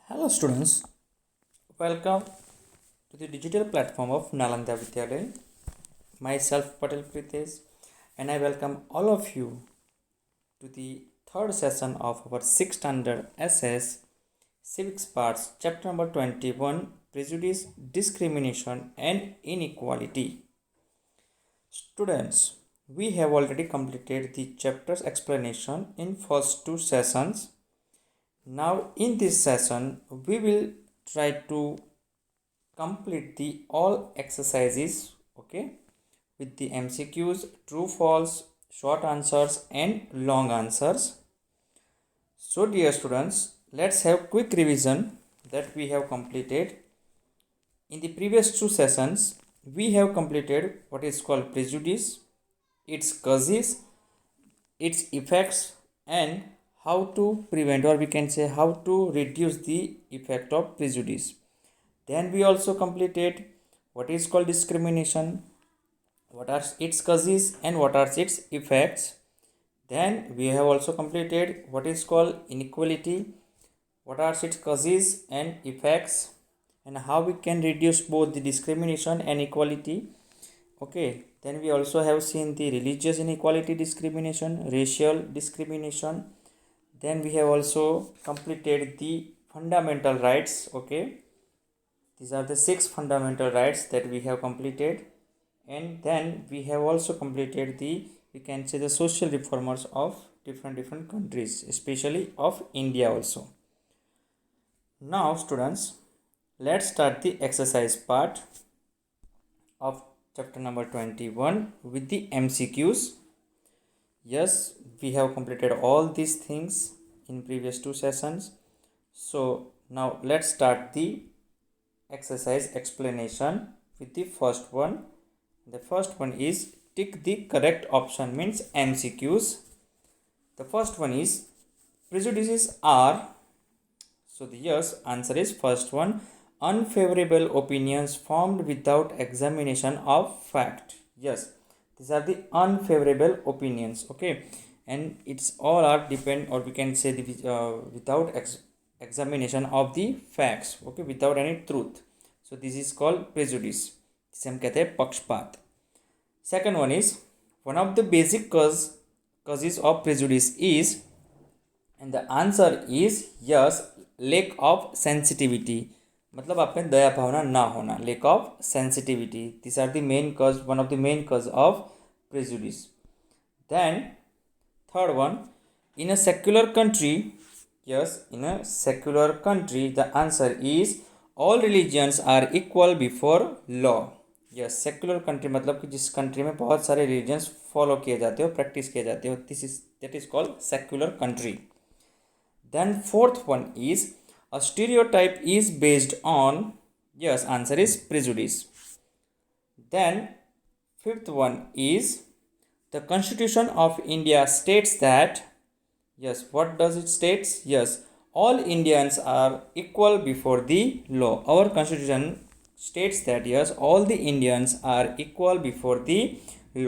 Hello students, welcome to the digital platform of Nalanda Vidyalaya. Myself Patel Pritesh and I welcome all of you to the third session of our 6th standard SS Civics Parts chapter number 21 Prejudice, Discrimination and Inequality. Students, we have already completed the chapter's explanation in first two sessions. Now in this session we will try to complete the all exercises, okay, with the MCQs, true false, short answers and long answers. So dear students, let's have quick revision that we have completed. In the previous two sessions we have completed what is called prejudice, its causes, its effects and how to prevent, or we can say how to reduce the effect of prejudice. Then we also completed what is called discrimination, what are its causes and what are its effects. Then we have also completed what is called inequality, what are its causes and effects, and how we can reduce both the discrimination and equality. Okay, then we also have seen the religious inequality discrimination, racial discrimination. Then we have also completed the fundamental rights. Okay, these are the 6 fundamental rights that we have completed. And then we have also completed the, we can say, the social reformers of different countries, especially of India also. Now students, let's start the exercise part of chapter number 21 with the MCQs. Yes, we have completed all these things in previous two sessions. So now let's start the exercise explanation with the first one. The first one is tick the correct option, means MCQs. The first one is prejudices are, so the yes answer is first one, unfavorable opinions formed without examination of fact. Yes, these are the unfavorable opinions. Okay, and it's all are depend, or we can say the without examination of the facts. Okay, without any truth. So this is called prejudice, जिसे हम कहते हैं पक्षपात. Second one is one of the basic causes of prejudice is, and the answer is yes, lack of sensitivity. मतलब आप में दया भावना ना होना, lack of sensitivity. These are the main cause, one of the main cause of prejudice. Then third one, in a secular country, yes, in a secular country the answer is all religions are equal before law. Yes, secular country मतलब कि जिस country में बहुत सारे religions follow किए जाते हो, practice किए जाते हो, this is that is called secular country. Then fourth one is a stereotype is based on, yes answer is prejudice. Then fifth one is the Constitution of India states that, yes, what does it states? Yes, all Indians are equal before the law. Our constitution states that yes, all the Indians are equal before the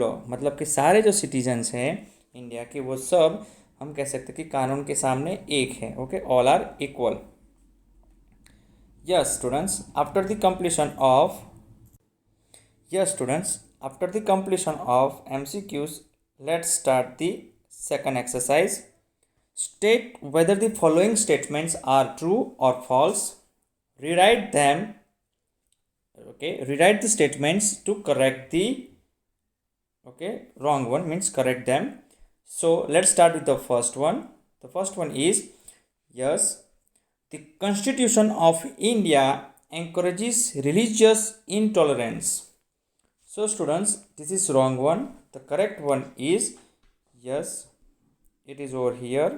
law. मतलब कि सारे जो citizens हैं India के वो सब हम कह सकते हैं कि कानून के सामने एक है. Okay, all are equal. Yes students, after the completion of, yes students, after the completion of MCQs, let's start the second exercise. State whether the following statements are true or false. Rewrite them. Okay, rewrite the statements to correct the, okay, wrong one, means correct them. So let's start with the first one. The first one is yes, the Constitution of India encourages religious intolerance. So students, this is wrong one. The correct one is yes, it is over here.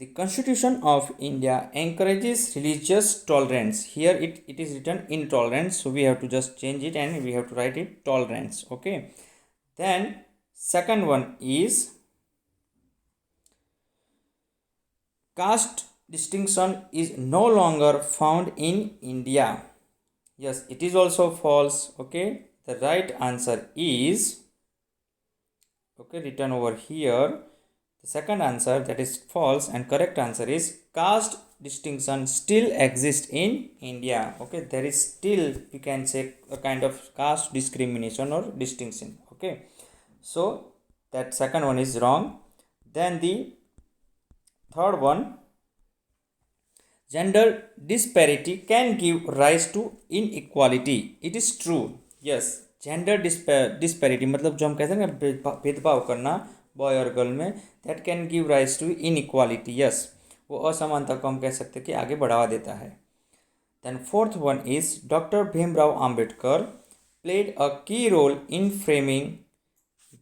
The Constitution of India encourages religious tolerance. Here it is written intolerance, so we have to just change it and we have to write it tolerance. Okay, then second one is caste distinction is no longer found in India. Yes, it is also false. Okay, the right answer is, okay, written over here. The second answer, that is false, and correct answer is caste distinction still exists in India. Okay, there is still, we can say, a kind of caste discrimination or distinction. Okay, so that second one is wrong. Then the third one, gender disparity can give rise to inequality. It is true. Yes, gender disparity मतलब जो हम कहते हैं ना भेदभाव करना boy और girl में, that can give rise to inequality. Yes, वो असमानता को हम कह सकते हैं कि आगे बढ़ावा देता है. Then fourth one is doctor Bhimrao Ambedkar played a key role in framing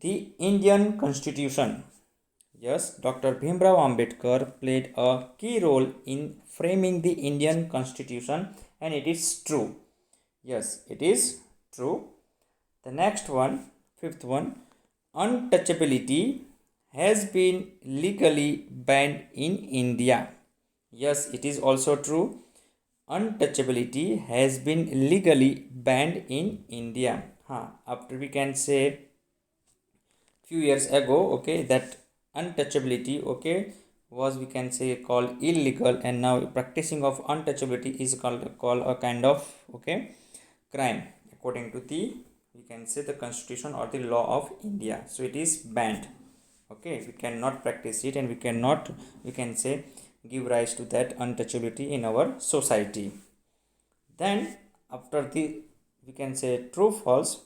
the Indian constitution. Yes, Dr. Bhimrao Ambedkar played a key role in framing the Indian Constitution, and it is true. Yes, it is true. The next one, fifth one, untouchability has been legally banned in India. Yes, it is also true. Untouchability has been legally banned in India. After we can say few years ago, okay, that untouchability, okay, was, we can say, called illegal, and now practicing of untouchability is called a kind of, okay, crime according to the, we can say, the constitution or the law of India. So it is banned. Okay, we cannot practice it, and we cannot, we can say, give rise to that untouchability in our society. Then after the, we can say, true false,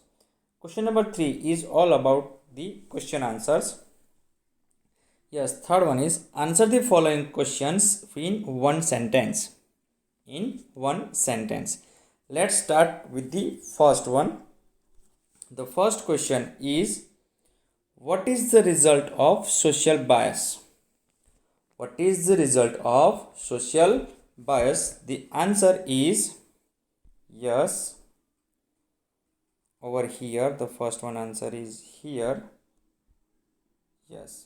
question number 3 is all about the question answers. Yes, third one is answer the following questions in one sentence. In one sentence. Let's start with the first one. The first question is, what is the result of social bias? What is the result of social bias? The answer is, yes, over here, the first one answer is here. Yes.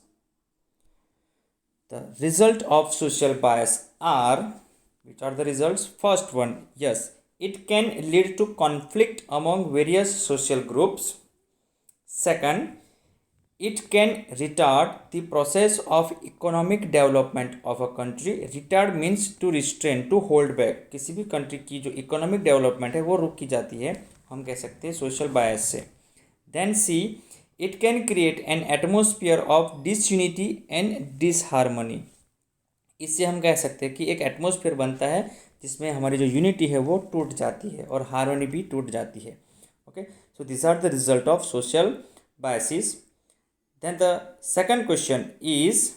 The result of social bias are, which are the results? First one, yes, it can lead to conflict among various social groups. Second, it can retard the process of economic development of a country. Retard means to restrain, to hold back. किसी भी country की जो economic development है वो रुक की जाती है, हम कह सकते हैं social bias से. Then C, it can create an atmosphere of disunity and disharmony. इससे हम कह सकते हैं कि एक एटमोसफियर बनता है जिसमें हमारी जो यूनिटी है वो टूट जाती है और हार्मनी भी टूट जाती है. Okay, so this are the result of social biases. Then the second question is,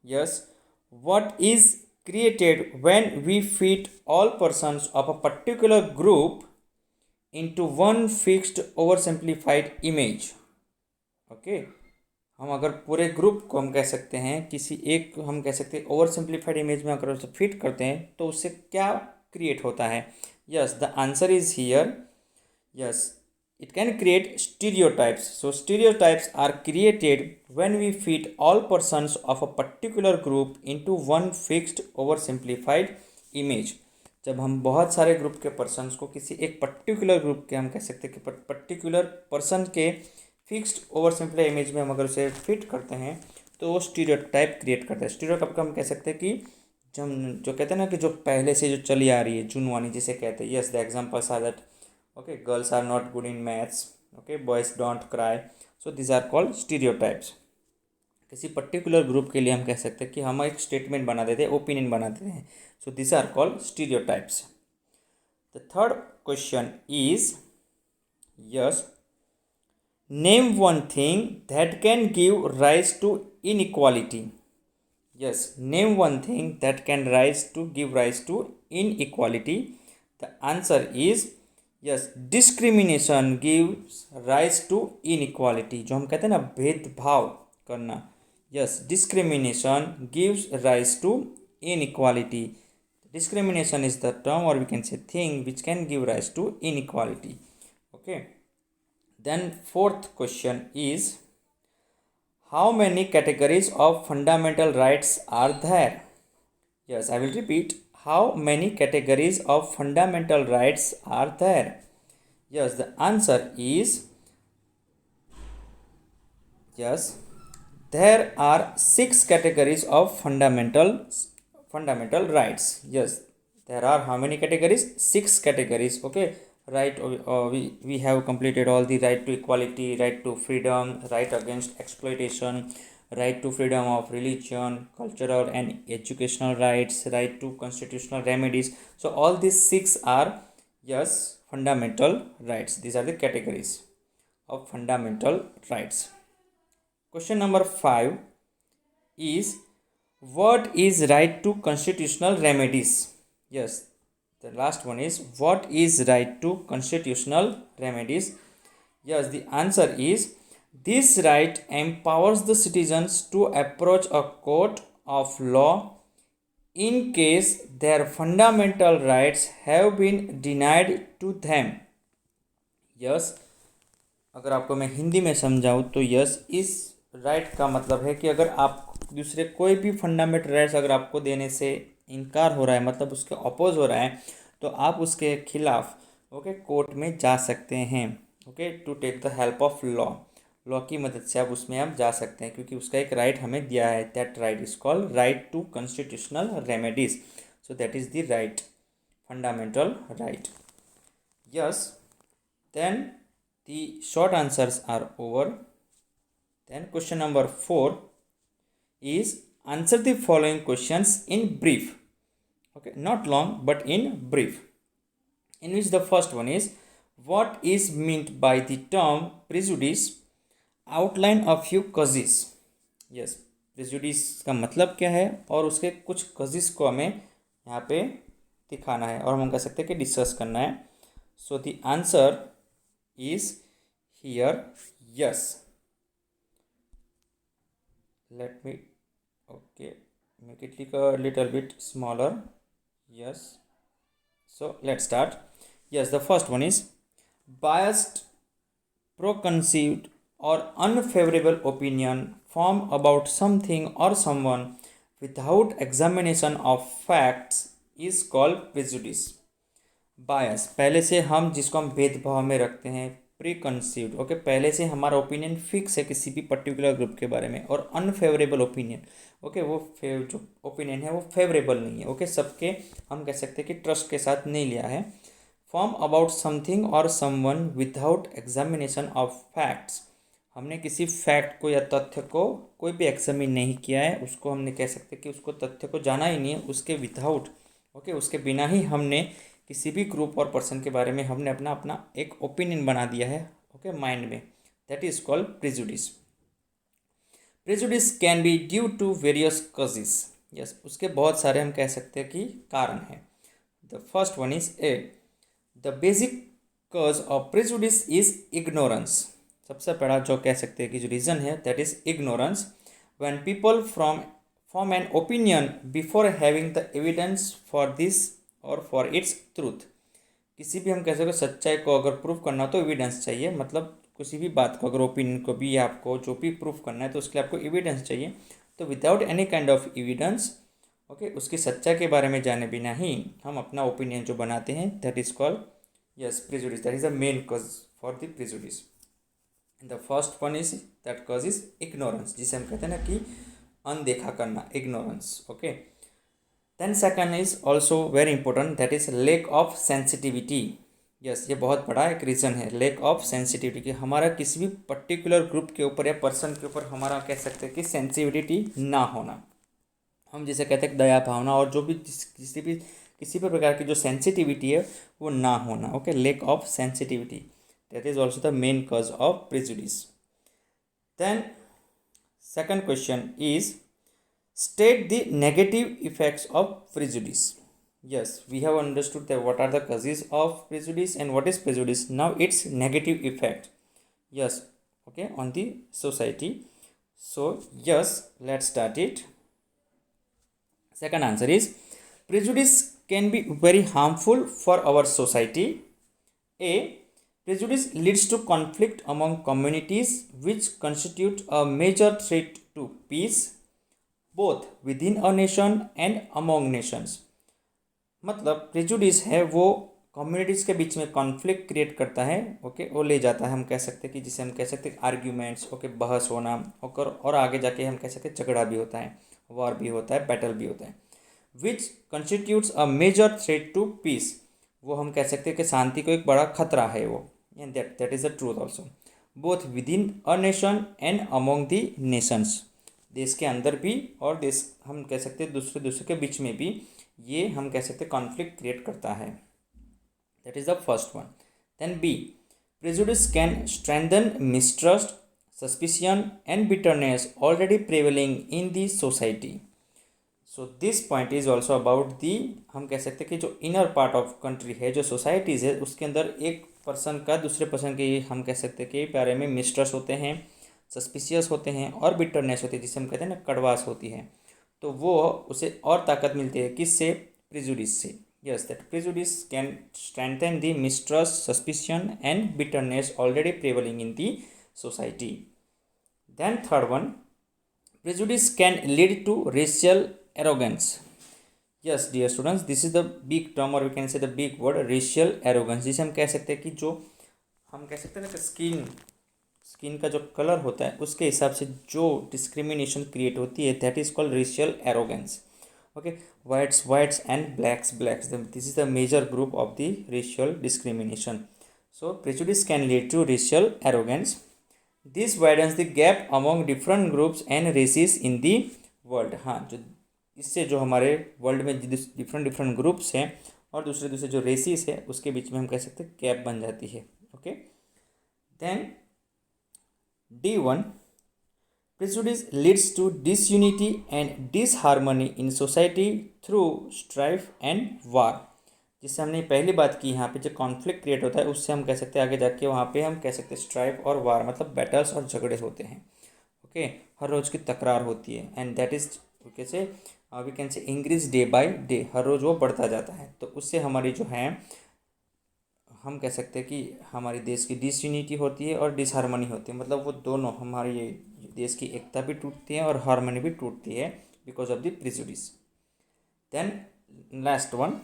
yes, what is created when we fit all persons of a particular group into one fixed over simplified image. Okay, हम अगर पूरे group को हम कह सकते हैं किसी एक, हम कह सकते हैं ओवर सिंप्लीफाइड इमेज में अगर उसे फिट करते हैं तो उससे क्या क्रिएट होता है? Yes, the answer is here. Yes, it can create stereotypes. So stereotypes are created when we fit all persons of a particular group into one fixed over simplified image. जब हम बहुत सारे ग्रुप के persons को किसी एक particular group के, हम कह सकते हैं कि पर्टिकुलर पर्सन के फिक्स्ड ओवर सिंपल इमेज में हम अगर उसे फिट करते हैं तो वो स्टीरियोटाइप क्रिएट करता है. स्टीरियोटाइप का हम कह सकते हैं कि जो कहते हैं ना कि जो पहले से जो चली आ रही है, जुनवानी जिसे कहते हैं. Yes, the examples are that, okay, girls are not good in maths, okay, boys don't cry. So this are called stereotypes. किसी पर्टिकुलर ग्रुप के लिए हम कह सकते हैं कि हम एक स्टेटमेंट बना देते हैं, ओपिनियन बना देते हैं. So this are called stereotypes. The third question is, yes, name one thing that can give rise to inequality. Yes, name one thing that can give rise to inequality. The answer is, yes, discrimination gives rise to inequality. जो हम कहते हैं ना भेदभाव करना. Yes, discrimination gives rise to inequality. Discrimination is the term, or we can say thing, which can give rise to inequality. Okay. Then fourth question is, how many categories of fundamental rights are there? Yes, I will repeat. How many categories of fundamental rights are there? Yes, the answer is, yes, there are 6 categories of fundamental rights. Yes, there are how many categories? 6 categories. Okay, right. We have completed all the right to equality, right to freedom, right against exploitation, right to freedom of religion, cultural and educational rights, right to constitutional remedies. So all these 6 are, yes, fundamental rights. These are the categories of fundamental rights. Question number 5 is, what is right to constitutional remedies? Yes, the last one is, what is right to constitutional remedies? Yes, the answer is, this right empowers the citizens to approach a court of law in case their fundamental rights have been denied to them. Yes, अगर आपको मैं हिंदी में समझाऊँ तो yes, इस right का मतलब है कि अगर आप दूसरे कोई भी फंडामेंटल राइट्स अगर आपको देने से इनकार हो रहा है, मतलब उसके अपोज हो रहा है, तो आप उसके खिलाफ ओके कोर्ट में जा सकते हैं। Okay, to take the help of law की मदद से आप उसमें आप जा सकते हैं, क्योंकि उसका एक राइट हमें दिया है। That right is called right to constitutional remedies. So that is the right, fundamental right. Yes, then the short answers are over. Then question number 4 is, answer the following questions in brief. Okay, not long but in brief. In which the first one is, what is meant by the term prejudice? Outline a few causes. Yes, prejudice का मतलब क्या है और उसके कुछ causes को हमें यहाँ पे दिखाना है और हम कह सकते हैं कि डिस्कस करना है। So the answer is here, yes. Let me make it a little bit smaller. Yes, so let's start. Yes, the first one is, biased, preconceived or unfavorable opinion formed about something or someone without examination of facts is called prejudice. बायस, पहले से हम जिसको हम भेदभाव में रखते हैं, pre conceived. Okay, पहले से हमारा ओपिनियन फिक्स है किसी भी पर्टिकुलर ग्रुप के बारे में। और अनफेवरेबल ओपिनियन, ओके, वो जो ओपिनियन है वो फेवरेबल नहीं है। ओके, सबके हम कह सकते हैं कि ट्रस्ट के साथ नहीं लिया है। फॉर्म अबाउट समथिंग और someone without examination of facts, हमने किसी फैक्ट को या तथ्य को कोई भी एग्जामिन नहीं किया है, उसको हमने कह सकते हैं कि उसको तथ्य को जाना ही नहीं है, उसके विदाउट, ओके, उसके बिना ही हमने किसी भी ग्रुप और पर्सन के बारे में हमने अपना एक ओपिनियन बना दिया है, ओके, माइंड में। That is called prejudice. Prejudice can be due to various causes. Yes, उसके बहुत सारे हम कह सकते हैं कि कारण हैं। The first one is a, the basic cause of prejudice is ignorance. सबसे बड़ा जो कह सकते हैं कि जो रीज़न है, that is ignorance. When people form an opinion before having the evidence for this और फॉर इट्स ट्रूथ। किसी भी हम कह सकते सच्चाई को अगर प्रूव करना तो एविडेंस चाहिए, मतलब किसी भी बात को अगर ओपिनियन को भी आपको जो भी प्रूव करना है तो उसके लिए आपको एविडेंस चाहिए। तो without any kind of evidence, okay, उसकी सच्चाई के बारे में जाने बिना ही हम अपना ओपिनियन जो बनाते हैं, that is called, yes, prejudice. That is the main cause for the prejudice. The first one is, that cause is ignorance, जिसे हम कहते हैं ना कि अनदेखा करना, ignorance. Okay, then second is also very important, that is lack of sensitivity. Yes, ये बहुत बड़ा एक रीज़न है, लैक ऑफ सेंसिटिविटी, कि हमारा किसी भी पर्टिकुलर ग्रुप के ऊपर या पर्सन के ऊपर हमारा कह सकते हैं कि सेंसिटिविटी ना होना। हम जिसे कहते हैं दया भावना और जो भी किसी भी प्रकार की जो सेंसिटिविटी है वो ना होना। Okay, lack of sensitivity, that is also the main cause of prejudice. Then second question is, state the negative effects of prejudice. Yes, we have understood that what are the causes of prejudice and what is prejudice. Now its negative effect, yes, okay, on the society. So yes, let's start it. Second answer is, prejudice can be very harmful for our society. A, prejudice leads to conflict among communities which constitute a major threat to peace both with in a nation and among Nations. मतलब prejudice है वो communities के बीच में conflict create करता है, okay, वो ले जाता है, हम कह सकते हैं कि जिसे हम कह सकते हैं आर्ग्यूमेंट्स, ओके, बहस होना, और आगे जाके हम कह सकते हैं झगड़ा भी होता है, वॉर भी होता है, बैटल भी होता है। Which constitutes a major threat to peace, वो हम कह सकते हैं कि शांति को एक बड़ा खतरा है वो, and that is the truth also, both with in a nation and among the Nations, देश के अंदर भी और देश हम कह सकते हैं दूसरे देशों के बीच में भी ये हम कह सकते हैं कॉन्फ्लिक्ट क्रिएट करता है। That is the first one. Then B, prejudice can strengthen mistrust, suspicion and bitterness already prevailing in the society. So this point is also about the, हम कह सकते हैं कि जो इनर पार्ट ऑफ कंट्री है, जो सोसाइटीज़ है, उसके अंदर एक पर्सन का दूसरे पर्सन के हम कह सकते हैं कि बारे में मिस्ट्रस्ट होते हैं, सस्पिशियस होते हैं और बिटरनेस होती है, जिसे हम कहते हैं ना कड़वास होती है। तो वो उसे और ताकत मिलती है किससे? प्रिजुडिस से। Yes, that prejudice can strengthen the mistrust, suspicion and bitterness already prevailing in the society. Then third one, prejudice can lead to racial arrogance. Yes dear students, this is the big term or we can say the big word racial arrogance, जिसे हम कह सकते हैं कि जो हम कह सकते हैं ना कि स्किन का जो कलर होता है उसके हिसाब से जो डिस्क्रिमिनेशन क्रिएट होती है, that is called racial arrogance. Okay, whites and blacks, this is the major group of the racial discrimination. So prejudice can lead to racial arrogance. This widens the gap among different groups and races in the world. हाँ, जो इससे जो हमारे world में different groups हैं और दूसरे जो रेसिस है उसके बीच में हम कह सकते हैं गैप बन जाती है। Okay, then D1, prejudice leads to disunity and disharmony in society through strife and war। जिससे हमने पहली बात की, यहाँ पे जो कॉन्फ्लिक्ट क्रिएट होता है उससे हम कह सकते हैं आगे जाके वहाँ पे हम कह सकते हैं स्ट्राइफ और वार, मतलब बैटल्स और झगड़े होते हैं। ओके, हर रोज़ की तकरार होती है, एंड दैट इज कैसे we can say increase day by day, हर रोज़ वो बढ़ता जाता है। तो उससे हमारी जो है हम कह सकते हैं कि हमारे देश की डिसयूनिटी होती है और डिसहारमनी होती है, मतलब वो दोनों हमारे ये देश की एकता भी टूटती है और हारमोनी भी टूटती है because of the prejudice. Then last one,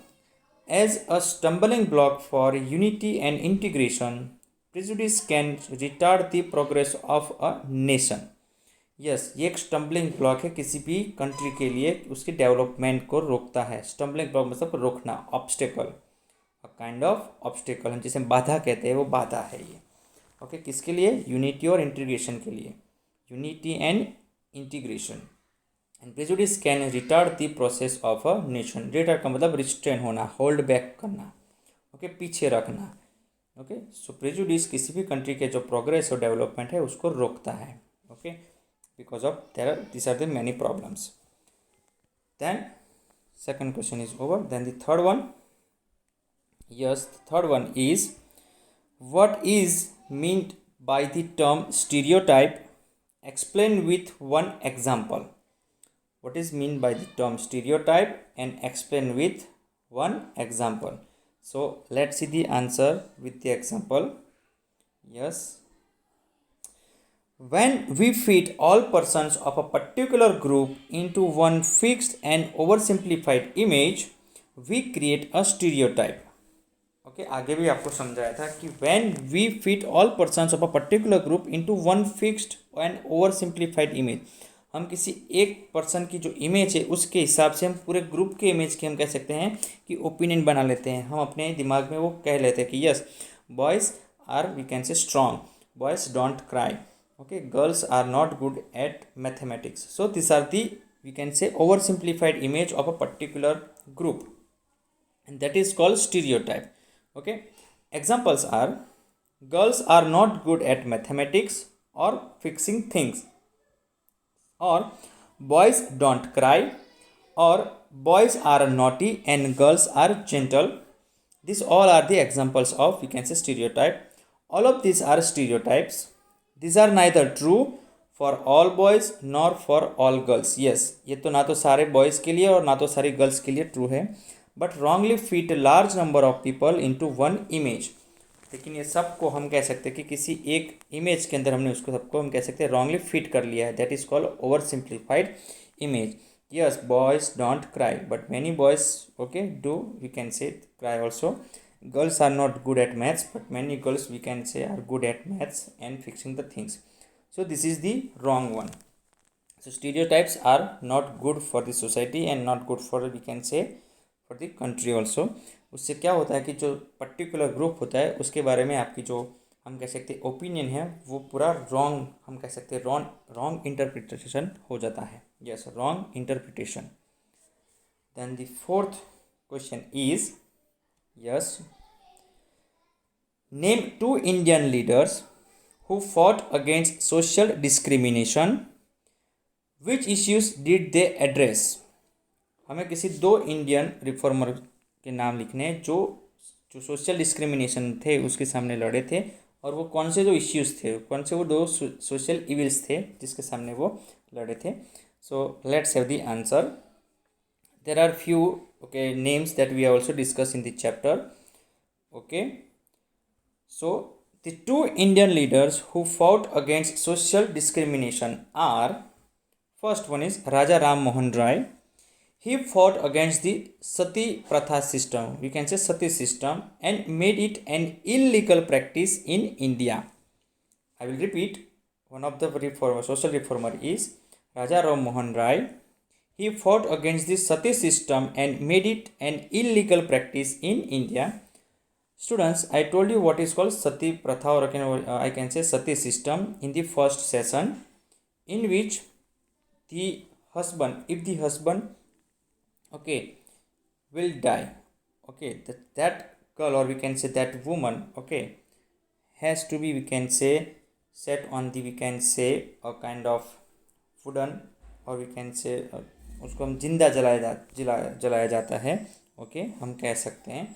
as a stumbling block for unity and integration, prejudice can retard the progress of a nation। Yes, ये एक स्टम्बलिंग ब्लॉक है किसी भी कंट्री के लिए, उसकी डेवलपमेंट को रोकता है। स्टम्बलिंग ब्लॉक मतलब रोकना, obstacle, a kind of obstacle, हम जिसे बाधा कहते हैं, वो बाधा है ये। ओके, किसके लिए? यूनिटी और इंटीग्रेशन के लिए, unity and integration. And prejudice can retard the process of a nation. Retard का मतलब रिस्ट्रेन होना, होल्ड बैक करना, ओके, पीछे रखना। ओके, सो प्रेजुडिस किसी भी कंट्री के जो प्रोग्रेस और डेवलपमेंट है उसको रोकता है। Okay, because of this are the many problems. Then second question is over. Then the third one, yes, the third one is what is meant by the term stereotype? Explain with one example. What is mean by the term stereotype and explain with one example. So let's see the answer with the example. Yes, when we fit all persons of a particular group into one fixed and oversimplified image, we create a stereotype. Okay, आगे भी आपको समझाया था कि when we fit all persons of a particular group into one fixed and oversimplified image, हम किसी एक person की जो इमेज है उसके हिसाब से हम पूरे ग्रुप के इमेज की हम कह सकते हैं कि ओपिनियन बना लेते हैं। हम अपने दिमाग में वो कह लेते हैं कि yes, boys are we can say strong, boys don't cry, okay, girls are not good at mathematics. So this are the we can say over simplified image of a particular group, and that is called stereotype. Okay, examples are girls are not good at mathematics और fixing things, or boys don't cry, or boys are naughty and girls are gentle. These all are the examples of we can say stereotype. All of these are stereotypes. These are neither true for all boys nor for all girls. Yes, ये तो ना तो सारे boys के लिए और ना तो सारी girls के लिए true है, but wrongly fit a large number of people into one image. लेकिन ये सबको हम कह सकते हैं कि किसी एक इमेज के अंदर हमने उसको सबको हम कह सकते हैं रॉन्गली फिट कर लिया है, that is called over simplified image. Yes, boys don't cry but many boys okay do we can say cry also, girls are not good at maths, but many girls we can say are good at maths and fixing the things. So this is the wrong one. So stereotypes are not good for the society and not good for we can say for the country also. उससे क्या होता है कि जो particular group होता है उसके बारे में आपकी जो हम कह सकते हैं ओपिनियन है वो पूरा रॉन्ग हम कह सकते हैं रॉन्ग इंटरप्रिटेशन हो जाता है. Yes, wrong interpretation. Then the fourth question is, yes, name 2 Indian leaders who fought against social discrimination. Which issues did they address? हमें किसी 2 इंडियन रिफॉर्मर के नाम लिखने हैं जो जो सोशल डिस्क्रिमिनेशन थे उसके सामने लड़े थे, और वो कौन से जो इश्यूज थे, कौन से वो 2 सोशल इविल्स थे जिसके सामने वो लड़े थे. So let's have the answer. There are few names that we also discuss in the chapter. Okay, so the 2 Indian leaders who fought against social discrimination are, first one is Raja Ram Mohan Rai. He fought against the Sati Pratha system, we can say Sati system, and made it an illegal practice in India. I will repeat. One of the social reformer is Raja Ram Mohan Rai. He fought against the Sati system and made it an illegal practice in India. Students, I told you what is called Sati Pratha, or I can say Sati system in the first session, in which the husband, if the husband will die, that girl, or we can say that woman, has to be, we can say, set on the, we can say, a kind of wooden, or we can say उसको हम जिंदा जलाया जाता है. हम कह सकते हैं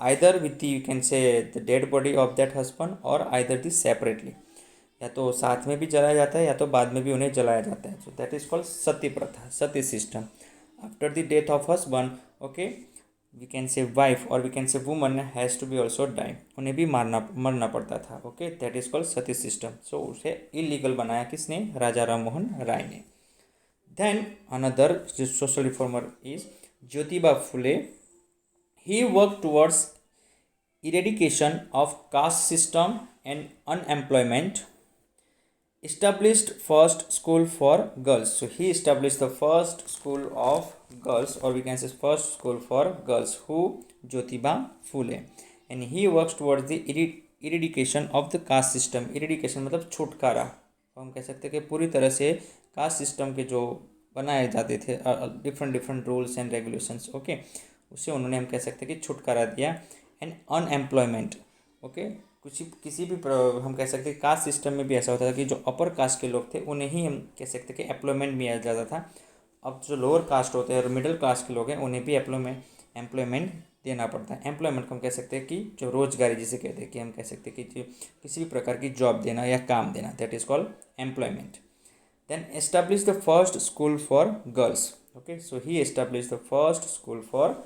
either with the, you can say, the dead body of that husband, or either the separately, या तो साथ में भी जलाया जाता है या तो बाद में भी उन्हें जलाया जाता है. So that is called sati प्रथा, sati system. After the death of husband, we can say wife, और we can say woman has to be also die, उन्हें भी मरना पड़ता था. That is called sati system. So उसे इलीगल बनाया किसने? राजा राम मोहन राय ने. Then another social reformer is Jyotiba Phule. He worked towards eradication of caste system and unemployment. Established first school for girls. So he established the first school of girls, or we can say first school for girls. Who? Jyotiba Phule. And he works towards the eradication of the caste system. Eradication मतलब छुटकारा. हम कह सकते हैं कि पूरी तरह से कास्ट सिस्टम के जो बनाए जाते थे डिफरेंट रूल्स एंड रेगुलेशंस, उसे उन्होंने हम कह सकते हैं कि छुटकारा दिया. एंड अनएम्प्लॉयमेंट, किसी भी हम कह सकते हैं कास्ट सिस्टम में भी ऐसा होता था कि जो अपर कास्ट के लोग थे उन्हें ही हम कह सकते हैं कि एम्प्लॉयमेंट मिला जाता था. अब जो लोअर कास्ट होते हैं और मिडिल कास्ट के लोग हैं उन्हें भी एम्प्लॉयमेंट देना पड़ता है. एम्प्लॉयमेंट हम कह सकते हैं कि जो रोजगारी जिसे कहते हैं, कि हम कह सकते हैं कि किसी भी प्रकार की जॉब देना या काम देना, that is called employment. Then establish the first school for girls. So he establish the first school for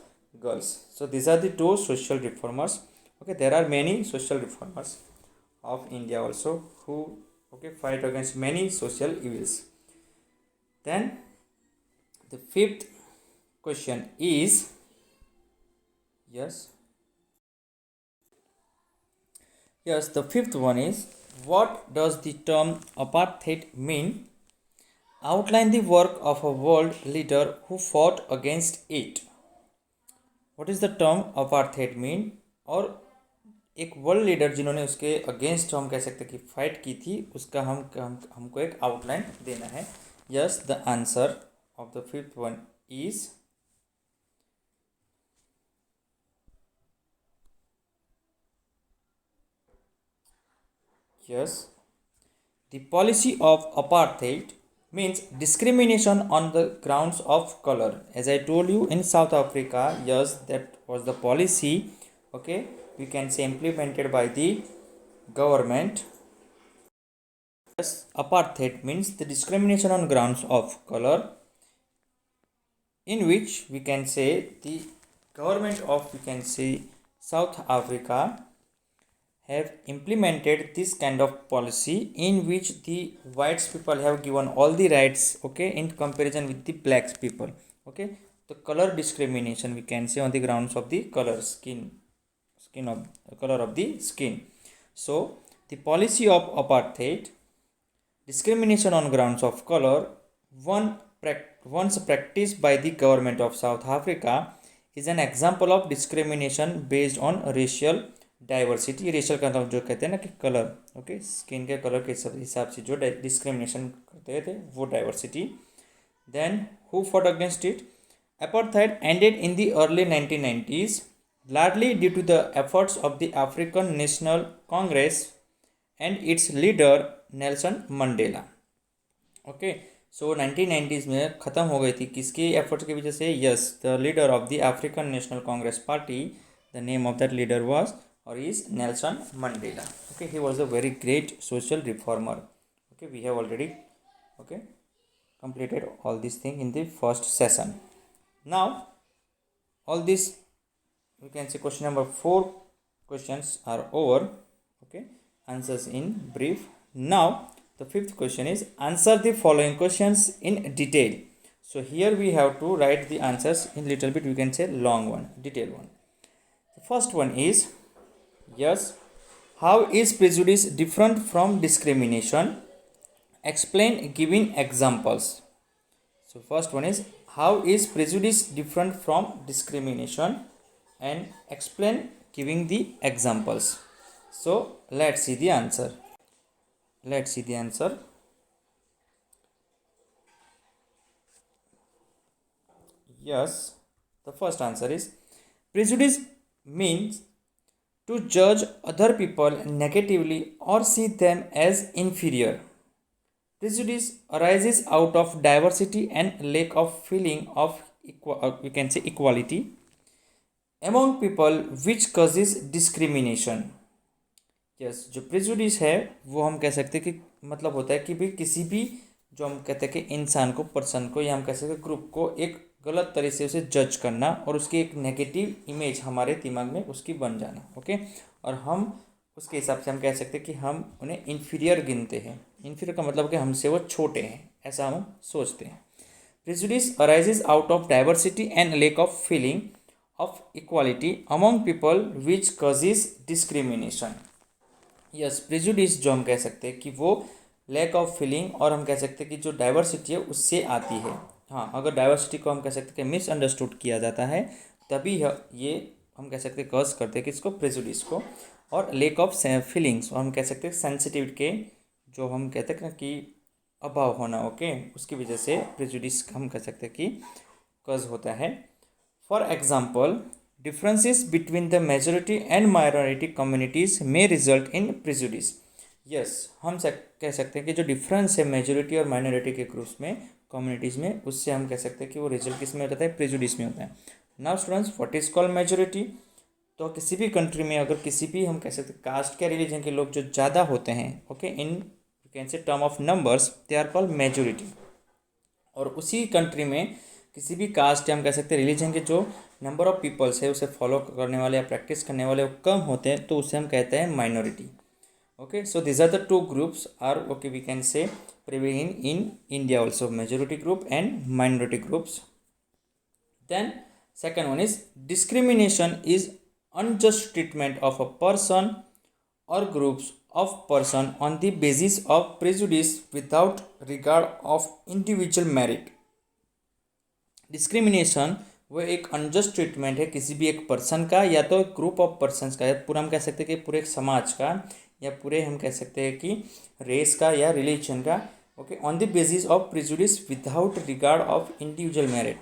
girls. So these are the 2 social reformers. There are many social reformers of India also who fight against many social evils. Then the 5th question is, yes, the 5th one is, what does the term apartheid mean? Outline the work of a world leader who fought against it. What is the term apartheid mean? और एक world leader जिन्होंने उसके against हम कह सकते हैं कि fight की थी, उसका हमको एक आउटलाइन देना है. Yes, the answer of the 5th one is, yes, the policy of apartheid means discrimination on the grounds of color. As I told you, in South Africa, yes, that was the policy, we can say implemented by the government. Yes, apartheid means the discrimination on grounds of color, in which we can say the government of, we can say, South Africa have implemented this kind of policy, in which the whites people have given all the rights, in comparison with the blacks people. The color discrimination, we can say, on the grounds of the color, skin color of the skin. So the policy of apartheid, discrimination on grounds of color, once practiced by the government of South Africa, is an example of discrimination based on racial diversity. Racial का जो कहते हैं ना कि colour, okay, skin के colour के हिसाब से जो डिस्क्रिमिनेशन करते थे वो diversity. Then who fought against it? Apartheid ended in the early 1990s largely due to the efforts of the African National Congress and its leader Nelson Mandela. Okay, so 1990s में ख़त्म हो गई थी किसके efforts की वजह से? Yes, the leader of the African national Congress party, the name of that leader was or is Nelson Mandela. Okay, he was a very great social reformer. Okay, we have already completed all these things in the first session. Now all this, we can say question number 4 questions are over. Okay, answers in brief. Now the fifth question is answer the following questions in detail. So here we have to write the answers in little bit, we can say long one, detailed one. The first one is, yes, how is prejudice different from discrimination? Explain giving examples. So first one is, how is prejudice different from discrimination, and explain giving the examples. So let's see the answer. Yes, the first answer is, prejudice means to judge other people negatively or see them as inferior. Prejudice arises out of diversity and lack of feeling of we can say equality among people, which causes discrimination. Yes, जो prejudice है वो हम कह सकते हैं कि मतलब होता है कि भाई किसी भी जो हम कहते हैं कि इंसान को, पर्सन को, या हम कह सकते हैं ग्रुप को एक गलत तरीके से उसे जज करना और उसकी एक नेगेटिव इमेज हमारे दिमाग में उसकी बन जाना. ओके, और हम उसके हिसाब से हम कह सकते हैं कि हम उन्हें इन्फीरियर गिनते हैं. इन्फीरियर का मतलब कि हमसे वो छोटे हैं, ऐसा हम सोचते हैं. Prejudice arises out of diversity and lack of feeling of equality among people which causes discrimination. Yes, prejudice जो हम कह सकते हैं कि वो लैक ऑफ फीलिंग और हम कह सकते हैं कि जो डाइवर्सिटी है उससे आती है. हाँ, अगर डाइवर्सिटी को हम कह सकते हैं कि मिसअंडरस्टूड किया जाता है तभी ये हम कह सकते हैं कॉज करते हैं कि इसको प्रेजुडिस को. और लेक ऑफ फीलिंग्स और हम कह सकते हैं सेंसिटिव के जो हम कहते हैं कि अभाव होना, ओके, उसकी वजह से प्रेजुडिस हम कह सकते हैं कि कॉज होता है. For example, differences between the majority and minority communities may result in prejudice. Yes, हम कह सकते हैं कि जो डिफरेंस है मेजोरिटी और माइनॉरिटी के ग्रुप्स में, कम्युनिटीज़ में, उससे हम कह सकते हैं कि वो रिजल्ट किस में होता है? प्रेजुडिस में होता है. Now students, what is called majority? तो किसी भी कंट्री में अगर किसी भी हम कह सकते हैं कास्ट या रिलीजन के लोग जो ज़्यादा होते हैं, okay, in you can say term of numbers, they are called majority. और उसी कंट्री में किसी भी कास्ट या हम कह सकते हैं रिलीजन के जो नंबर ऑफ पीपल्स है उसे फॉलो करने वाले या प्रैक्टिस करने वाले वो कम होते हैं, तो उसे हम कहते हैं minority. Okay, so these are the two groups are, okay, we can say prevailing in India also, majority group and minority groups. Then second one is, discrimination is unjust treatment of a person or groups of person on the basis of prejudice without regard of individual merit. Discrimination वो एक unjust treatment है किसी भी एक person का या तो एक ग्रुप ऑफ पर्सनस का, या पूरा हम कह सकते हैं कि पूरे एक समाज का, या पूरे हम कह सकते हैं कि रेस का या रिलीजन का, okay, on the basis of prejudice without regard of individual merit.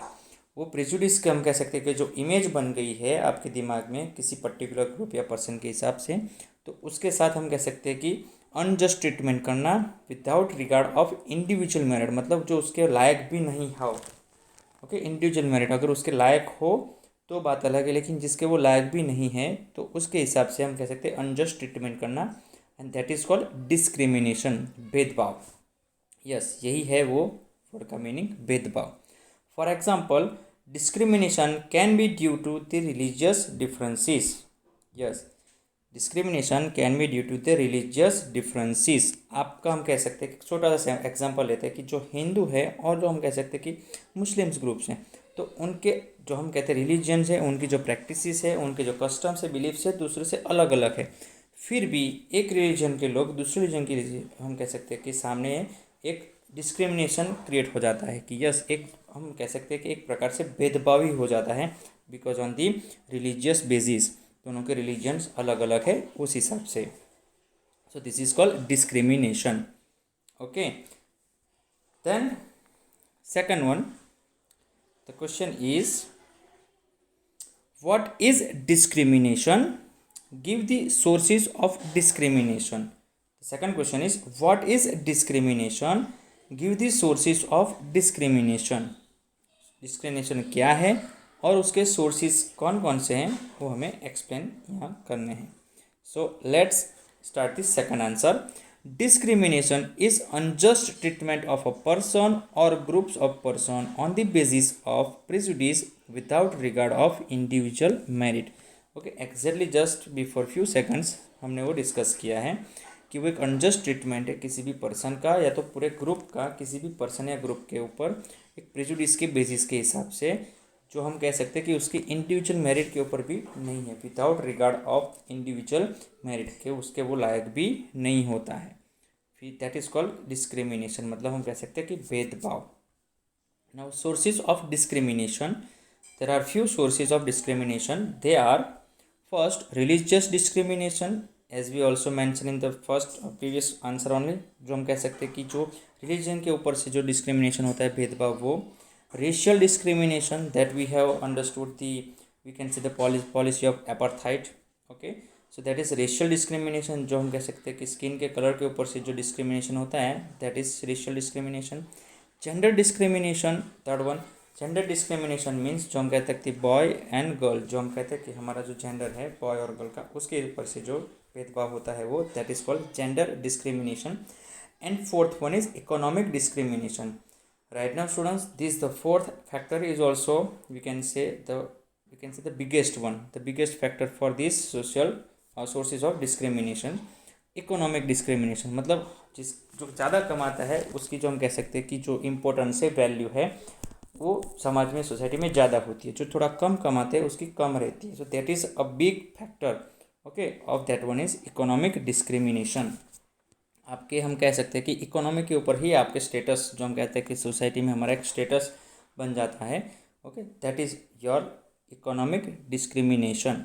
वो प्रेजुडिस के हम कह सकते हैं कि जो इमेज बन गई है आपके दिमाग में किसी पर्टिकुलर ग्रुप या पर्सन के हिसाब से, तो उसके साथ हम कह सकते हैं कि अनजस्ट ट्रीटमेंट करना without regard of individual merit, मतलब जो उसके लायक भी नहीं हो, ओके, इंडिविजुअल मेरिट अगर उसके लायक हो तो बात अलग है, लेकिन जिसके वो लायक भी नहीं है तो उसके हिसाब से हम कह सकते हैं अनजस्ट ट्रीटमेंट करना, and that is called discrimination, भेदभाव. यस, यही है वो वर्ड का मीनिंग, भेदभाव. For example, discrimination can be due to the religious differences. Yes, discrimination can be due to the religious differences. आपका हम कह सकते हैं कि छोटा सा एग्जांपल लेते हैं कि जो हिंदू है और जो हम कह सकते हैं कि मुस्लिम्स ग्रुप्स हैं, तो उनके जो हम कहते हैं रिलीजन्स है, उनकी जो प्रैक्टिसेस है, उनके जो कस्टम्स है, बिलीफ्स है, दूसरे से अलग अलग है। फिर भी एक रिलीजन के लोग दूसरे रिलीजन की हम कह सकते हैं कि सामने एक डिस्क्रिमिनेशन क्रिएट हो जाता है कि यस, एक हम कह सकते हैं कि एक प्रकार से भेदभाव ही हो जाता है because on the religious basis. दोनों के रिलीजन्स अलग अलग है उस हिसाब से। So this is called discrimination. Okay, then second one, the question is what is discrimination? Give the sources of discrimination. The second question is what is discrimination? Give the sources of discrimination. Discrimination क्या है और उसके sources कौन कौन से हैं वो हमें एक्सप्लेन यहाँ करने हैं। So let's start the second answer. Discrimination is unjust treatment of a person or groups of person on the basis of prejudice without regard of individual merit. Okay, exactly just before few seconds हमने वो discuss किया है कि वो एक unjust treatment है किसी भी पर्सन का या तो पूरे ग्रुप का, किसी भी पर्सन या ग्रुप के ऊपर एक प्रेजुडिस के बेसिस के हिसाब से, जो हम कह सकते हैं कि उसकी इंडिविजुअल मेरिट के ऊपर भी नहीं है, without regard of individual merit के उसके वो लायक भी नहीं होता है। फिर दैट इज कॉल्ड डिस्क्रिमिनेशन, मतलब हम कह सकते हैं कि भेदभाव। Now sources of discrimination, there are few sources of discrimination. They are first religious discrimination, as we also mention in the first previous answer only, जो हम कह सकते हैं कि जो रिलीजन के ऊपर से जो डिस्क्रिमिनेशन होता है, भेदभाव, वो। Racial discrimination, that we have understood the, we can say the policy of apartheid. Okay, so that is racial discrimination, जो हम कह सकते हैं कि स्किन के कलर के ऊपर से जो डिस्क्रिमिनेशन होता है, that is racial discrimination. Gender discrimination, third one. Gender discrimination means जो हम कहते हैं कि बॉय एंड गर्ल, जो हम कहते हैं कि हमारा जो जेंडर है बॉय और गर्ल का, उसके ऊपर से जो भेदभाव होता है वो, that is called gender discrimination. And fourth one is economic discrimination. Right now students, this the fourth factor is also we can say the biggest one, the biggest factor for this social sources of discrimination. Economic discrimination मतलब जिस जो ज़्यादा कमाता है उसकी जो हम कह सकते हैं कि जो इम्पोर्टेंस है, वैल्यू है, वो समाज में, सोसाइटी में ज़्यादा होती है। जो थोड़ा कम कमाते हैं उसकी कम रहती है। So that is a big factor, okay, of that one is economic discrimination. आपके हम कह सकते हैं कि इकोनॉमी के ऊपर ही आपके स्टेटस, जो हम कहते हैं कि सोसाइटी में हमारा एक स्टेटस बन जाता है। Okay, that is your economic discrimination.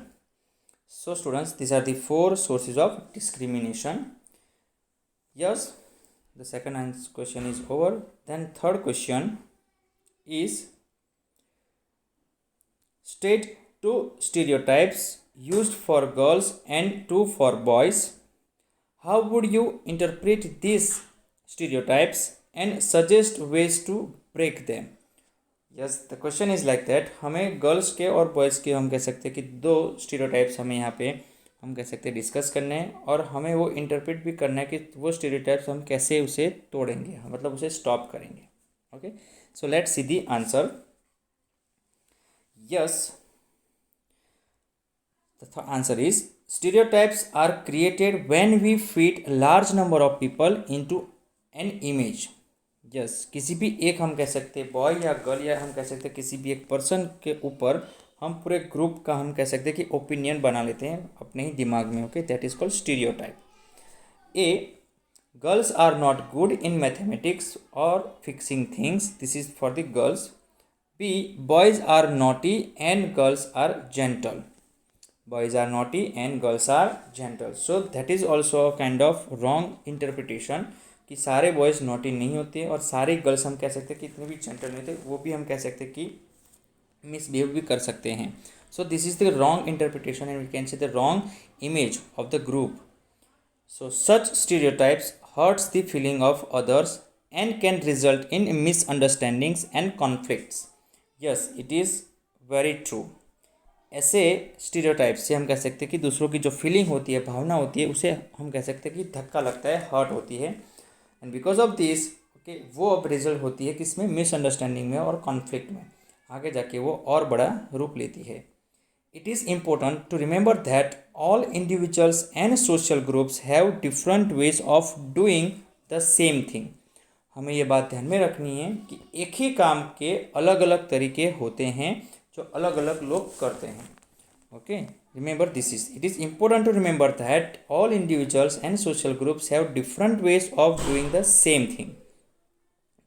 So students, this are the 4 sources of discrimination. Yes, the second question is over. Then third question is state 2 stereotypes used for girls and 2 for boys. How would you interpret these stereotypes and suggest ways to break them? Yes, the question is like that. हमें girls के और boys के हम कह सकते हैं कि 2 stereotypes हमें यहाँ पे हम कह सकते हैं डिस्कस करने हैं, और हमें वो इंटरप्रेट भी करना है कि वो स्टीरियोटाइप्स हम कैसे उसे तोड़ेंगे, मतलब उसे स्टॉप करेंगे। Okay, so let's see the answer. Yes, the answer is stereotypes are created when we fit large number of people into an image. yes, किसी भी एक हम कह सकते हैं बॉय या गर्ल, या हम कह सकते हैं किसी भी एक पर्सन के ऊपर हम पूरे ग्रुप का हम कह सकते हैं कि ओपिनियन बना लेते हैं अपने ही दिमाग में। Okay, that is called stereotype. A, girls are not good in mathematics और fixing things, this is for the girls. B, boys are naughty and girls are gentle, boys are naughty and girls are gentle. So that is also a kind of wrong interpretation कि सारे boys naughty नहीं होते और सारे girls हम कह सकते हैं कि इतने भी जेंटल नहीं होते, वो भी हम कह सकते हैं कि मिसबिहेव भी कर सकते हैं। So this is the wrong interpretation and we can say the wrong image of the group. So such stereotypes hurts the feeling of others and can result in misunderstandings and conflicts. Yes, it is very true. ऐसे stereotype से हम कह सकते हैं कि दूसरों की जो फीलिंग होती है, भावना होती है, उसे हम कह सकते हैं कि धक्का लगता है, हर्ट होती है। And because of this, okay, वो अब रिजल्ट होती है किसमें, मिसअंडरस्टैंडिंग में और कॉन्फ्लिक्ट में, आगे जाके वो और बड़ा रूप लेती है। It is important to remember that all individuals and social groups have different ways of doing the same thing. हमें ये बात ध्यान में रखनी है कि एक ही काम के अलग अलग तरीके होते हैं जो अलग अलग लोग करते हैं. Okay, remember this is it is important to remember that all individuals and social groups have different ways of doing the same thing.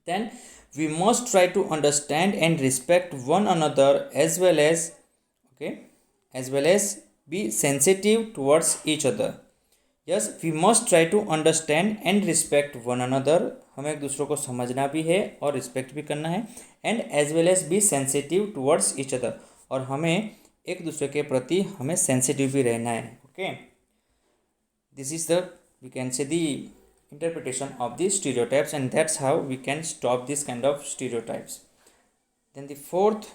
Then we must try to understand and respect one another as well as be sensitive towards each other. Yes, we must try to understand and respect one another. हमें एक दूसरों को समझना भी है और respect भी करना है. And as well as be sensitive towards each other, और हमें एक दूसरे के प्रति हमें सेंसिटिव भी रहना है. Okay, this is the we can say the interpretation of these stereotypes, and that's how we can stop this kind of stereotypes. Then the fourth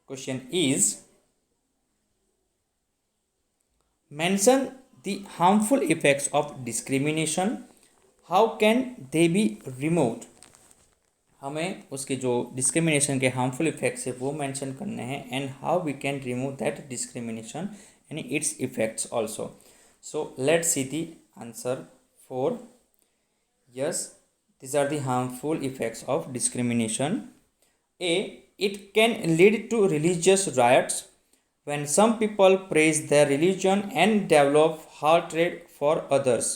question is, mention the harmful effects of discrimination. How can they be removed? हमें उसके जो discrimination के harmful effects है वो mention करने हैं, and how we can remove that discrimination and its effects also. So let's see the answer 4. Yes, these are the harmful effects of discrimination. A. It can lead to religious riots when some people praise their religion and develop hatred for others.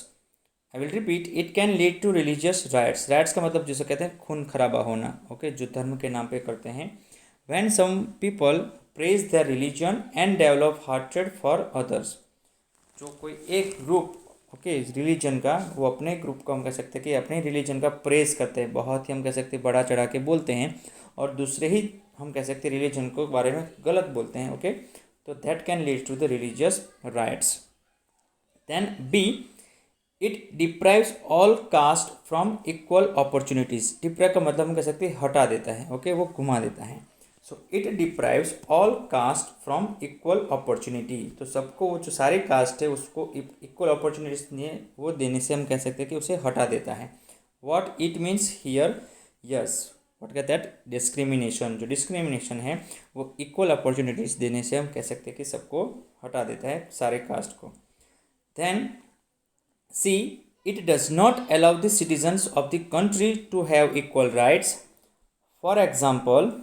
I will repeat. It can lead to religious riots. Riots का मतलब जिसे कहते हैं खून खराबा होना. Okay, जो धर्म के नाम पे करते हैं. When some people praise their religion and develop hatred for others. जो कोई एक ग्रुप रिलीजन का, वो अपने ग्रुप को हम कह सकते हैं कि अपने रिलीजन का प्रेज करते हैं, बहुत ही हम कह सकते हैं बड़ा चढ़ा के बोलते हैं, और दूसरे ही हम कह सकते हैं रिलीजन को बारे में गलत बोलते हैं. ओके, तो that can lead to the religious riots. Then B, it deprives all caste from equal opportunities. Deprive का मतलब हम कह सकते हैं हटा देता है. ओके, वो घुमा देता है. So it deprives all caste from equal opportunity. तो सबको, वो जो सारे कास्ट है उसको इक्वल अपॉर्चुनिटीज वो देने से हम कह सकते हैं कि उसे हटा देता है. What it means here? Yes, what कहते हैं? डिस्क्रिमिनेशन. जो डिस्क्रिमिनेशन है वो इक्वल अपॉर्चुनिटीज देने से हम कह सकते हैं कि सबको हटा देता है, सारे कास्ट को. Then C, it does not allow the citizens of the country to have equal rights. For example,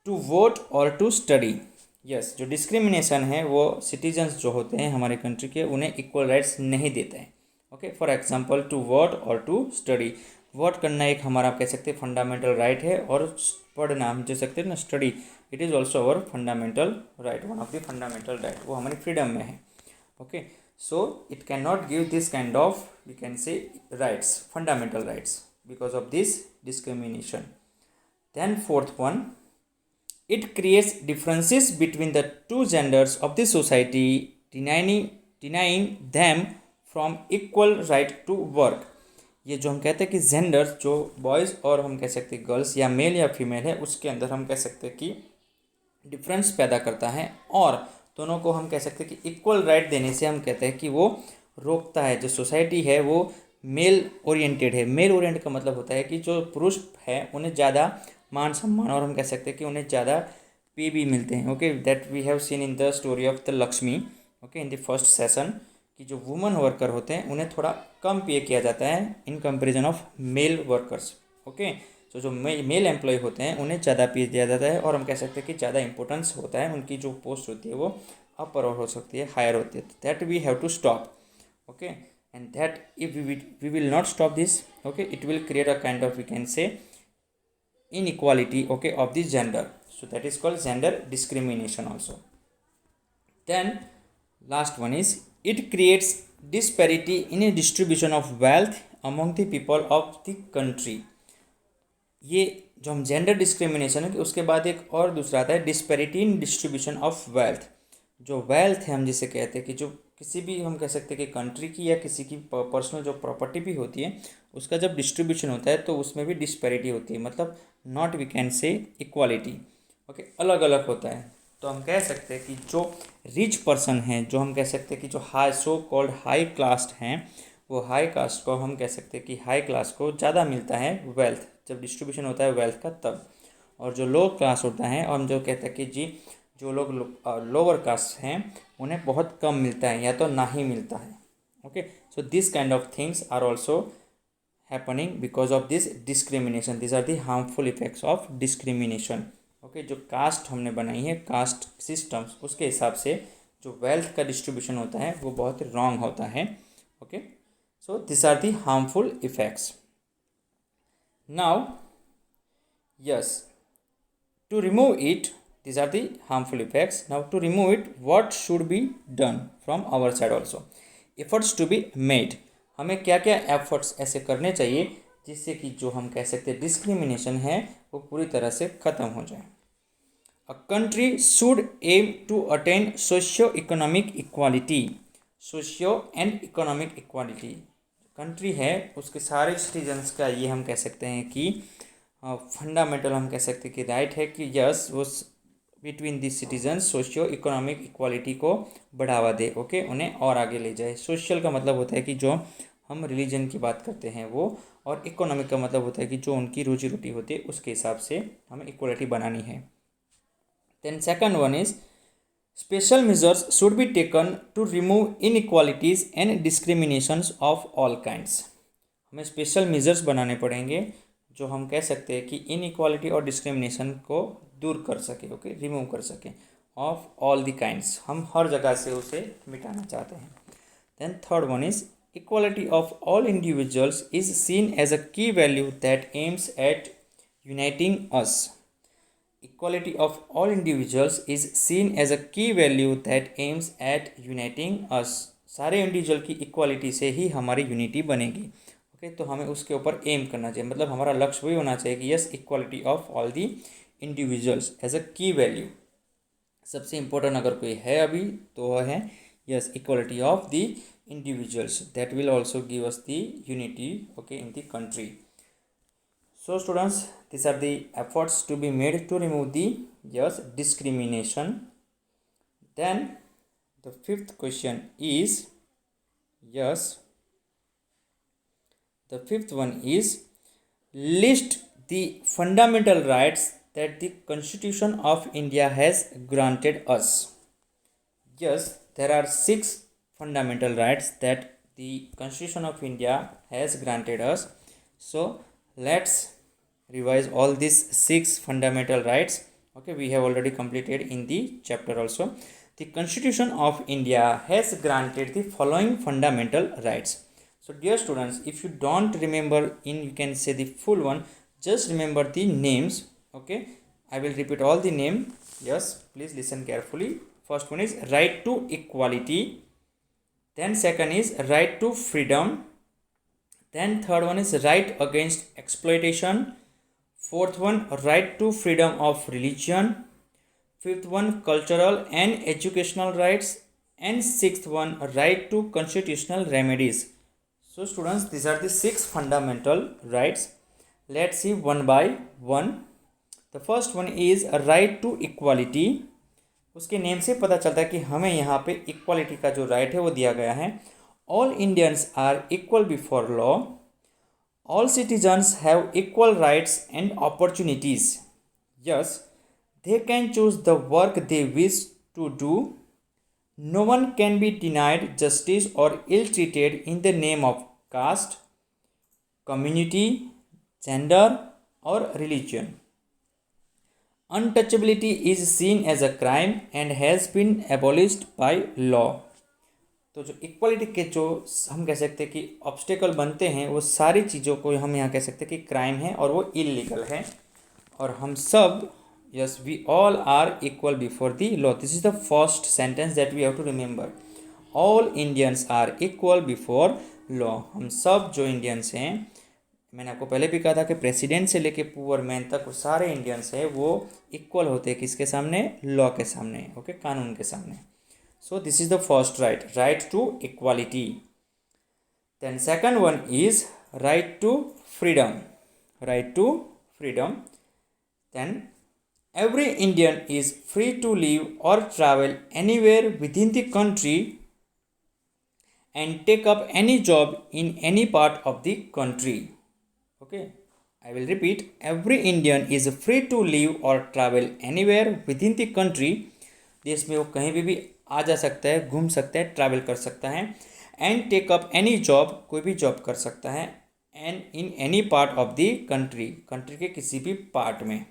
to vote और टू स्टडी. यस, जो डिस्क्रिमिनेशन है वो सिटीजन्स जो होते हैं हमारे कंट्री के, उन्हें इक्वल राइट्स नहीं देते हैं. Okay, for example to vote और टू स्टडी. वोट करना एक हमारा कह सकते हैं फंडामेंटल राइट है, और पढ़ना हम कह सकते हैं ना study, it is also our fundamental right, one of the fundamental right, वो हमारी फ्रीडम में है. Okay, so it can not give this kind of we can say rights, fundamental rights, because of this discrimination. Then fourth one, it creates differences between the two genders of the society, denying them from equal right to work. ये जो हम कहते हैं कि genders, जो boys और हम कह सकते हैं गर्ल्स या मेल या फीमेल है, उसके अंदर हम कह सकते हैं कि डिफरेंस पैदा करता है, और दोनों को हम कह सकते हैं कि इक्वल राइट देने से हम कहते हैं कि वो रोकता है. जो सोसाइटी है वो मेल ओरिएंटेड है. मेल ओरिएंटेड का मतलब होता है कि जो पुरुष है उन्हें ज़्यादा मान सम्मान, और हम कह सकते हैं कि उन्हें ज़्यादा पे भी मिलते हैं. Okay, that we have seen in the story of the Lakshmi. Okay, in the first session, कि जो वुमेन वर्कर होते हैं उन्हें थोड़ा कम पे किया जाता है in comparison of male workers. Okay, तो जो मेल एम्प्लॉय होते हैं उन्हें ज़्यादा पे दिया जाता है, और हम कह सकते हैं कि ज़्यादा इंपॉर्टेंस होता है, उनकी जो पोस्ट होती है वो अपर और हो सकती है, हायर होती है. That we have to stop. Okay, and that if we will not stop this, okay, it will create a kind of we can say inequality, okay, of the gender. So that is called gender discrimination also. Then last one is, it creates disparity in a distribution of wealth among the people of the country. ये जो हम gender discrimination है कि उसके बाद एक और दूसरा आता है disparity in distribution of wealth. जो वेल्थ है हम जिसे कहते हैं कि जो किसी भी हम कह सकते हैं कि कंट्री की या किसी की पर्सनल जो प्रॉपर्टी भी होती है, उसका जब डिस्ट्रीब्यूशन होता है तो उसमें भी डिस्पैरिटी होती है, मतलब not we can say equality. Okay, अलग अलग होता है. तो हम कह सकते हैं कि जो रिच पर्सन हैं, जो हम कह सकते हैं कि जो high so called high cast हैं, वो हाई कास्ट को हम कह सकते हैं कि हाई क्लास को ज़्यादा मिलता है वेल्थ, जब डिस्ट्रीब्यूशन होता है वेल्थ का तब. और जो लो क्लास होता है, और हम जो कहते हैं कि जी जो लोग लोअर कास्ट हैं उन्हें बहुत कम मिलता है या तो ना ही मिलता है. Okay, so this kind of things are also happening because of this discrimination. These are the harmful effects of discrimination. Okay जो कास्ट हमने बनाई है, कास्ट सिस्टम्स, उसके हिसाब से जो वेल्थ का डिस्ट्रीब्यूशन होता है वो बहुत रॉन्ग होता है. Okay so this are the harmful effects. Now yes, to remove it, these are the harmful effects. Now to remove it, what should be done from our side also? Efforts to be made. हमें क्या क्या efforts ऐसे करने चाहिए जिससे कि जो हम कह सकते हैं डिस्क्रिमिनेशन है वो पूरी तरह से ख़त्म हो जाए. A country should aim to attain socio economic equality. Socio and economic equality country है उसके सारे सिटीजन्स का ये हम कह सकते हैं कि फंडामेंटल हम कह सकते हैं कि राइट है कि यस वो between the citizens socio economic equality को बढ़ावा दे. ओके उन्हें और आगे ले जाए. सोशल का मतलब होता है कि जो हम रिलीजन की बात करते हैं वो, और इकोनॉमिक का मतलब होता है कि जो उनकी रोजी रोटी होती है उसके हिसाब से हमें इक्वालिटी बनानी है. Then second one is special measures should be taken to remove inequalities and discriminations of all kinds. हमें स्पेशल मेजर्स बनाने पड़ेंगे जो हम कह सकते हैं कि इनइक्वालिटी और डिस्क्रिमिनेशन को दूर कर सके. ओके रिमूव कर सके ऑफ ऑल द काइंड्स. हम हर जगह से उसे मिटाना चाहते हैं. Then third one is equality of all individuals is seen as a key value that aims at uniting us. Equality of all individuals is seen as a key value that aims at uniting us. सारे individual की equality से ही हमारी unity बनेगी. Okay तो हमें उसके ऊपर M करना चाहिए, मतलब हमारा लक्ष्य वही होना चाहिए कि yes equality of all the individuals as a key value. सबसे इम्पोर्टेंट अगर कोई है अभी तो वह है yes equality of the individuals. That will also give us the unity, okay, in the country. So students, these are the efforts to be made to remove the yes discrimination. Then the fifth question is yes, the fifth one is list the fundamental rights that the Constitution of India has granted us. Yes, there are 6 fundamental rights that the Constitution of India has granted us. So let's revise all these 6 fundamental rights. Okay, we have already completed in the chapter also. The Constitution of India has granted the following fundamental rights. So dear students, if you don't remember you can say the full one, just remember the names. Okay, I will repeat all the name. Yes, please listen carefully. First one is right to equality. Then second is right to freedom. Then third one is right against exploitation. Fourth one right to freedom of religion. Fifth one cultural and educational rights. And sixth one right to constitutional remedies. So students, these are the 6 fundamental rights. Let's see one by one. The first one is right to equality. उसके name से पता चलता है कि हमें यहाँ पे equality का जो राइट है वो दिया गया है. All Indians are equal before law. All citizens have equal rights and opportunities. Yes, they can choose the work they wish to do. No one can be denied justice और ill treated in the name of caste, community, gender और religion. Untouchability is seen as a crime and has been abolished by law. तो जो equality के जो हम कह सकते हैं कि ऑब्स्टेकल बनते हैं वो सारी चीज़ों को हम यहाँ कह सकते हैं कि क्राइम है और वो इलीगल है. और हम सब yes we all are equal before the law. This is the first sentence that we have to remember. All Indians are equal before law. हम सब जो इंडियंस हैं, मैंने आपको पहले भी कहा था कि प्रेसिडेंट से लेके पुअर मैन तक वो सारे इंडियंस हैं वो इक्वल होते हैं किसके सामने? लॉ के सामने. ओके कानून के सामने. So this is the first right, right to equality. Then second one is right to freedom. Right to freedom. Then every Indian is free to live और travel anywhere within the country and take up any job in any part of the country. Okay, I will repeat. Every Indian is free to live or travel anywhere within the country. देश में वो कहीं भी आ जा सकता है, घूम सकता है, ट्रैवल कर सकता है. And take up any job, कोई भी जॉब कर सकता है. And in any part of the country, country के किसी भी पार्ट में।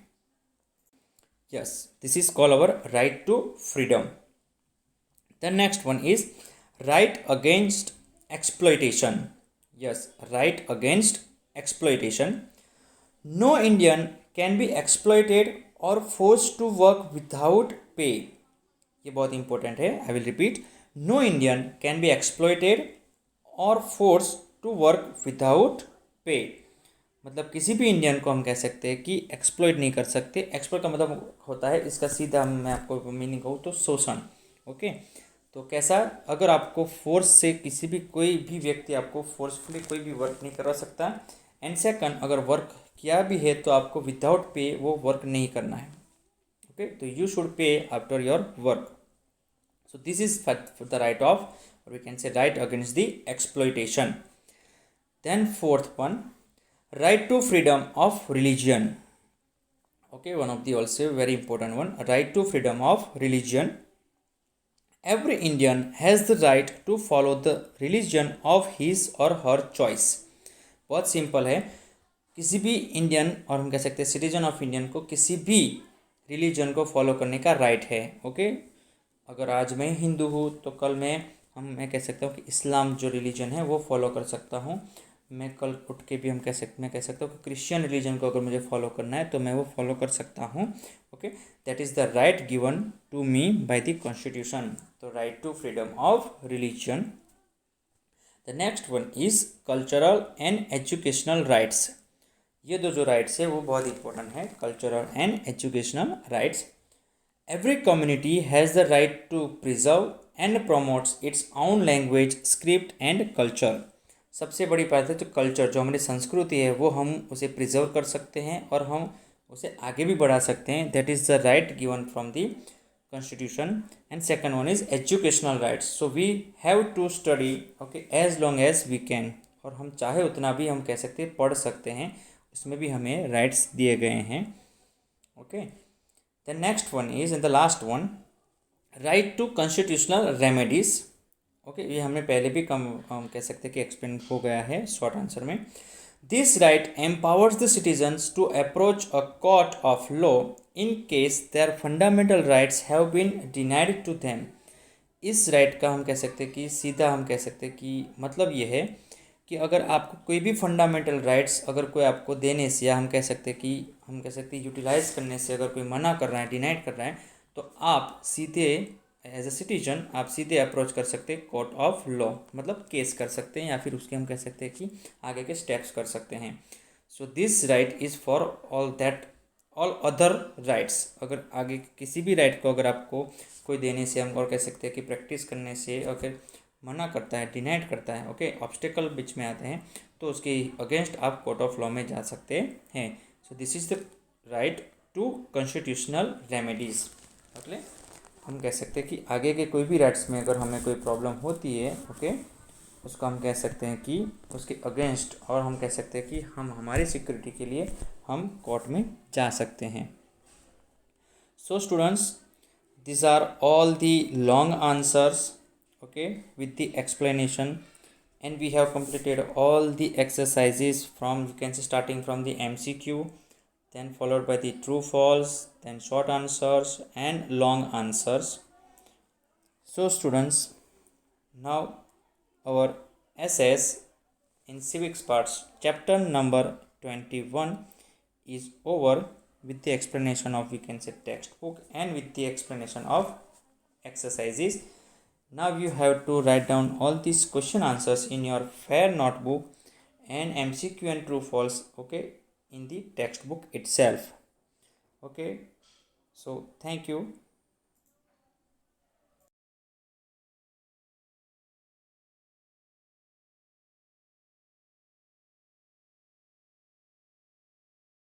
Yes, this is called our right to freedom. The next one is right against exploitation. Yes, right against exploitation. No Indian can be exploited और force to work without pay. ये बहुत important है, I will repeat. No Indian can be exploited और force to work without pay. मतलब किसी भी Indian को हम कह सकते हैं कि एक्सप्लॉइट नहीं कर सकते। एक्सप्लॉइट का मतलब होता है, इसका सीधा मैं आपको मीनिंग कहूँ तो शोषण। ओके, तो कैसा, अगर आपको फोर्स से किसी भी कोई भी व्यक्ति आपको फोर्सफुली कोई भी वर्क नहीं करवा सकता। एंड सेकंड, अगर वर्क किया भी है तो आपको विदाउट पे वो वर्क नहीं करना है। ओके, तो you should pay after your work. So this is for the right of, or we can say right against the exploitation. Then fourth one, right to freedom of religion. Okay, one of the also very important one, right to freedom of religion. Every Indian has the right to follow the religion of his or her choice. बहुत simple है, किसी भी Indian, और हम कह सकते हैं citizen of Indian को किसी भी रिलीजन को फॉलो करने का राइट है। ओके, अगर आज मैं हिंदू हूँ तो कल मैं कह सकता हूँ कि इस्लाम जो रिलीजन है वो फॉलो कर सकता हूँ। मैं कल उठ के भी मैं कह सकता हूँ कि क्रिश्चियन रिलीजन को अगर मुझे फॉलो करना है तो मैं वो फॉलो कर सकता हूँ। Okay, that is the right given to me by the constitution. तो right to freedom of religion. The next one is cultural and educational rights. ये दो जो राइट्स है वो बहुत इंपॉर्टेंट है, cultural and educational rights. Every community has the right to preserve and promotes its own language, script and culture. सबसे बड़ी बात है जो कल्चर, जो हमारी संस्कृति है वो हम उसे प्रिजर्व कर सकते हैं और हम उसे आगे भी बढ़ा सकते हैं। That is the right given from the constitution. And second one is educational rights. So we have to study okay as long as we can, और हम चाहे उतना भी हम कह सकते हैं पढ़ सकते हैं, उसमें भी हमें राइट्स दिए गए हैं। Okay, the next one is and the last one, right to constitutional remedies. Okay, ये हमने पहले भी हम कह सकते हैं कि एक्सप्लेन हो गया है शॉर्ट आंसर में। This right empowers the citizens to approach a court of law in case their fundamental rights have been denied to them. इस राइट का हम कह सकते हैं कि सीधा हम कह सकते हैं कि मतलब ये है कि अगर आपको कोई भी फंडामेंटल राइट्स अगर कोई आपको देने से, या हम कह सकते हैं यूटिलाइज करने से अगर कोई मना कर रहा है, डिनाइड कर रहा है, तो आप सीधे एज अ सिटीजन आप सीधे अप्रोच कर सकते हैं कोर्ट ऑफ लॉ, मतलब केस कर सकते हैं, या फिर उसके हम कह सकते हैं कि आगे के स्टेप्स कर सकते हैं। So this right is for all other rights. अगर आगे किसी भी राइट को अगर आपको कोई देने से, हम और कह सकते हैं कि प्रैक्टिस करने से अगर मना करता है, डिनाइड करता है, ओके, ऑब्स्टिकल बीच में आते हैं, तो उसके अगेंस्ट आप कोर्ट ऑफ लॉ में जा सकते हैं। So this is the right to constitutional remedies. Okay, हम कह सकते हैं कि आगे के कोई भी राइट्स में अगर हमें कोई प्रॉब्लम होती है, ओके, उसको हम कह सकते हैं कि उसके अगेंस्ट, और हम कह सकते हैं कि हम हमारी सिक्योरिटी के लिए हम कोर्ट में जा सकते हैं। So students, these are all the long answers, okay, with the explanation, and we have completed all the exercises from, you can say, starting from the MCQ, then followed by the true false, then short answers and long answers. So students, now our essays in civics parts chapter number 21 is over with the explanation of, we can say, textbook and with the explanation of exercises. Now you have to write down all these question answers in your fair notebook and MCQ and true false, okay, in the textbook itself. Okay, so thank you.